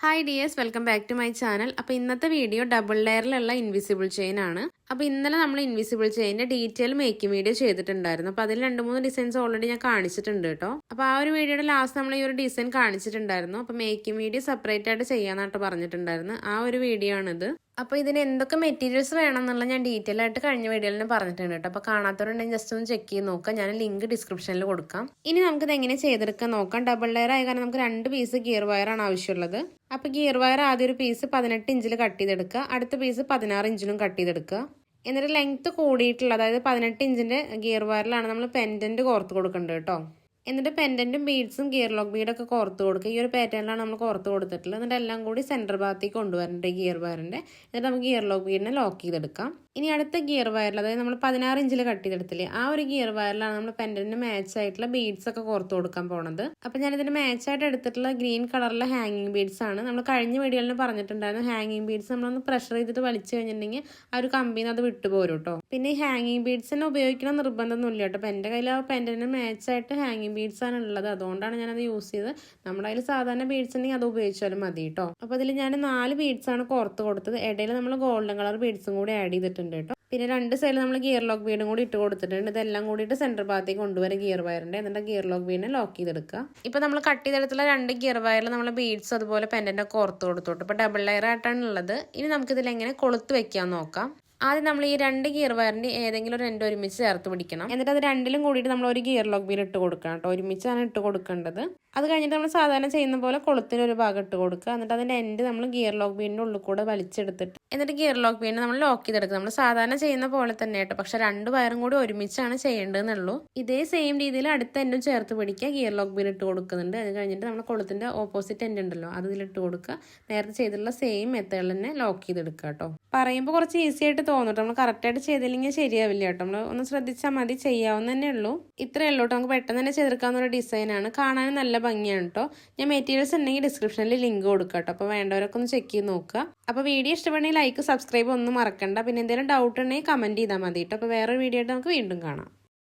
Hi dears, welcome back to my channel. അപ്പോൾ ഇന്നത്തെ video double ലെയറിലുള്ള ഇൻവിസിബിൾ ചെയിൻ ആണ്. അപ്പോൾ ഇന്നലെ നമ്മൾ ഇൻവിസിബിൾ ചെയിൻ്റെ ഡീറ്റെയിൽ മേക്കിംഗ് വീഡിയോ ചെയ്തിട്ടുണ്ടായിരുന്നു. അപ്പോൾ അതിൽ 2-3 ഡിസൈൻസ് ഓൾറെഡി ഞാൻ കാണിച്ചിട്ടുണ്ട് കേട്ടോ. അപ്പോൾ ആ ഒരു വീഡിയോയുടെ ലാസ്റ്റ് നമ്മൾ ഈ ഒരു ഡിസൈൻ കാണിച്ചിട്ടുണ്ടായിരുന്നു. അപ്പോൾ മേക്കിംഗ് വീഡിയോ സെപ്പറേറ്റ് ആയിട്ട് ചെയ്യാനായിട്ട് പറഞ്ഞിട്ടുണ്ടായിരുന്നു. ആ ഒരു വീഡിയോ ആണിത്. അപ്പോൾ ഇതിന് എന്തൊക്കെ മെറ്റീരിയൽസ് വേണം എന്നുള്ളത് ഞാൻ ഡീറ്റെയിൽ ആയിട്ട് കഴിഞ്ഞ വീഡിയോയിൽ പറഞ്ഞിട്ടുണ്ട് കേട്ടോ. അപ്പോൾ കാണാത്തവരുണ്ടെങ്കിൽ ജസ്റ്റ് ഒന്ന് ചെക്ക് ചെയ്ത് നോക്കാം. ഞാൻ ലിങ്ക് ഡിസ്ക്രിപ്ഷനിൽ കൊടുക്കാം. ഇനി നമുക്കിത് എങ്ങനെ ചെയ്തെടുക്കാൻ നോക്കാം. ഡബിൾ ലെയർ ആയ കാരണം നമുക്ക് 2 പീസ് ഗിയർ വയറാണ് ആവശ്യമുള്ളത്. അപ്പോൾ ഗിയർ വയർ ആദ്യം ഒരു പീസ് 18 ഇഞ്ചിൽ കട്ട് ചെയ്തെടുക്കുക, അടുത്ത പീസ് 16 ഇഞ്ചിലും കട്ട് ചെയ്തെടുക്കുക. എന്നിട്ട് ലെങ്ത്ത് കൂടിയിട്ടുള്ള, അതായത് 18 ഇഞ്ചിൻ്റെ ഗിയർ വയറിലാണ് നമ്മൾ പെൻഡൻറ്റ് കോർത്ത് കൊടുക്കേണ്ടത് കേട്ടോ. എന്നിട്ട് പെൻഡൻറ്റും ബീഡ്സും ഗിയർ ലോക്ക് ബീഡൊക്കെ കോർത്ത് കൊടുക്കുക. ഈ ഒരു പാറ്റേണിലാണ് നമ്മൾ കോർത്ത് കൊടുത്തിട്ടുള്ളത്. എന്നിട്ട് എല്ലാം കൂടി സെൻറ്റർ ഭാഗത്തേക്ക് കൊണ്ടുവരേണ്ടത് ഗിയർ വയറിൻ്റെ. എന്നിട്ട് നമുക്ക് ഗിയർ ലോക്ക് ബീഡിനെ ലോക്ക് ചെയ്തെടുക്കാം. ഇനി അടുത്ത ഗിയർ വയറിൽ, അതായത് നമ്മൾ 16 ഇഞ്ചിൽ കട്ട് ചെയ്തെടുത്തില്ലേ, ആ ഒരു ഗിയർ വയറിലാണ് നമ്മൾ പെൻഡന്റിന് മാച്ച് ആയിട്ടുള്ള ബീഡ്സ് ഒക്കെ കോർത്ത് കൊടുക്കാൻ പോണത്. അപ്പോൾ ഞാനിതിന് മാച്ചായിട്ട് എടുത്തിട്ടുള്ള ഗ്രീൻ കളറിലെ ഹാങ്ങിങ് ബീഡ്സ് ആണ്. നമ്മൾ കഴിഞ്ഞ വീഡിയോയിൽ പറഞ്ഞിട്ടുണ്ടായിരുന്നു, ഹാങ്ങിങ് ബീഡ്സ് നമ്മളൊന്ന് പ്രഷർ ചെയ്തിട്ട് വലിച്ചു കഴിഞ്ഞിട്ടുണ്ടെങ്കിൽ ആ ഒരു കമ്പിന്ന് അത് വിട്ടുപോരും കേട്ടോ. പിന്നെ ഈ ഹാങ്ങിങ് ബീഡ്സ് തന്നെ ഉപയോഗിക്കണം നിർബന്ധമൊന്നുമില്ല കേട്ടോ. അപ്പോൾ എൻ്റെ കയ്യിൽ ആ പെൻഡന്റിന് മാച്ചായിട്ട് ഹാങ്ങിങ് ബീഡ്സ് ആണ് ഉള്ളത്, അതുകൊണ്ടാണ് ഞാനത് യൂസ് ചെയ്ത്. നമ്മുടെ കയ്യിൽ സാധാരണ ബീഡ്സ് ഉണ്ടെങ്കിൽ അത് ഉപയോഗിച്ചാലും മതി കേട്ടോ. അപ്പോൾ അതിൽ ഞാൻ 4 ബീഡ്സ് ആണ് കോർത്ത് കൊടുത്തത്. ഇടയിൽ നമ്മൾ ഗോൾഡൻ കളർ ബീഡ്സും കൂടി ആഡ് ചെയ്തിട്ടുണ്ട് കേട്ടോ. പിന്നെ 2 സൈഡിൽ നമ്മൾ ഗിയർ ലോക്ക് ബീഡും കൂടി ഇട്ട് കൊടുത്തിട്ടുണ്ട്. ഇതെല്ലാം കൂടിയിട്ട് സെൻറ്റർ ഭാഗത്തേക്ക് കൊണ്ടുവരും ഗിയർ വയറിൻ്റെ. എന്നിട്ട് ഗിയർ ലോക്ക് ബീഡിനെ ലോക്ക് ചെയ്തെടുക്കുക. ഇപ്പോൾ നമ്മൾ കട്ട് ചെയ്തെടുത്തുള്ള 2 ഗിയർ വയറിൽ നമ്മൾ ബീഡ്സ് അതുപോലെ പെൻഡൻ്റൊക്കെ കോർത്ത് കൊടുത്തോട്ട്. ഇപ്പോൾ ഡബിൾ ലെയർ ആയിട്ടാണ് ഉള്ളത്. ഇനി നമുക്കിതിൽ എങ്ങനെ കൊളുത്ത് വെക്കാൻ നോക്കാം. ആദ്യം നമ്മൾ ഈ 2 ഗിയർ വയറിൻ്റെ ഏതെങ്കിലും ഒരു 2 ഒരുമിച്ച് ചേർത്ത് പിടിക്കണം. എന്നിട്ട് അത് 2ലും കൂടിയിട്ട് നമ്മൾ ഒരു ഗിയർ ലോക്ക് ബീഡ് ഇട്ട് കൊടുക്കണം കേട്ടോ. ഒരുമിച്ചാണ് ഇട്ട് കൊടുക്കേണ്ടത്. അത് കഴിഞ്ഞിട്ട് നമ്മൾ സാധാരണ ചെയ്യുന്ന പോലെ കൊളുത്തിന് ഒരു ഭാഗം ഇട്ട് കൊടുക്കുക. എന്നിട്ട് അതിൻ്റെ എൻഡ് നമ്മൾ ഗിയർ ലോക്ക് ബീഡിൻ്റെ ഉള്ളിൽ കൂടെ വലിച്ചെടുത്തിട്ട് എന്നിട്ട് ഗിയർ ലോക്ക് ബീഡിനെ നമ്മൾ ലോക്ക് ചെയ്തെടുക്കുക. നമ്മൾ സാധാരണ ചെയ്യുന്ന പോലെ തന്നെ കേട്ടോ, പക്ഷെ 2 വയറും കൂടി ഒരുമിച്ചാണ് ചെയ്യേണ്ടതെന്നുള്ളൂ. ഇതേ സെയിം രീതിയിൽ അടുത്ത എൻഡും ചേർത്ത് പിടിക്കുക. ഗിയർ ലോക്ക് ബീഡ് ഇട്ട് കൊടുക്കുന്നുണ്ട്. അത് കഴിഞ്ഞിട്ട് നമ്മൾ കൊളുത്തിൻ്റെ ഓപ്പോസിറ്റ് എൻഡ് ഉണ്ടല്ലോ, അത് ഇതിലിട്ട് കൊടുക്കുക. നേരത്തെ ചെയ്തിട്ടുള്ള സെയിം മെത്തേഡിൽ തന്നെ ലോക്ക് ചെയ്തെടുക്കുക കേട്ടോ. പറയുമ്പോൾ കുറച്ച് ഈസി ആയിട്ട് തോന്നിട്ടോ, നമ്മൾ കറക്റ്റായിട്ട് ചെയ്തില്ലെങ്കിൽ ശരിയാവില്ല കേട്ടോ. നമ്മൾ ഒന്ന് ശ്രദ്ധിച്ചാൽ മതി, ചെയ്യാവുന്ന തന്നെ ഉള്ളൂ. ഇത്രയേ ഉള്ളൂ കേട്ടോ. നമുക്ക് പെട്ടെന്ന് തന്നെ ചെയ്തെടുക്കാവുന്ന ഒരു ഡിസൈനാണ്. കാണാനും നല്ല ഭംഗിയാണ് കേട്ടോ. ഞാൻ മെറ്റീരിയൽസ് ഉണ്ടെങ്കിൽ ഡിസ്ക്രിപ്ഷനിൽ ലിങ്ക് കൊടുക്കാം കേട്ടോ. അപ്പോൾ വേണ്ടവരൊക്കെ ഒന്ന് ചെക്ക് ചെയ്ത് നോക്കുക. അപ്പോൾ വീഡിയോ ഇഷ്ടപ്പെടുന്നെങ്കിൽ ലൈക്ക്, സബ്സ്ക്രൈബ് ഒന്നും മറക്കണ്ട. പിന്നെ എന്തെങ്കിലും ഡൗട്ട് ഉണ്ടെങ്കിൽ കമൻറ്റ് ചെയ്താൽ മതി കേട്ടോ. അപ്പോൾ വേറൊരു വീഡിയോ ആയിട്ട് നമുക്ക് വീണ്ടും കാണാം.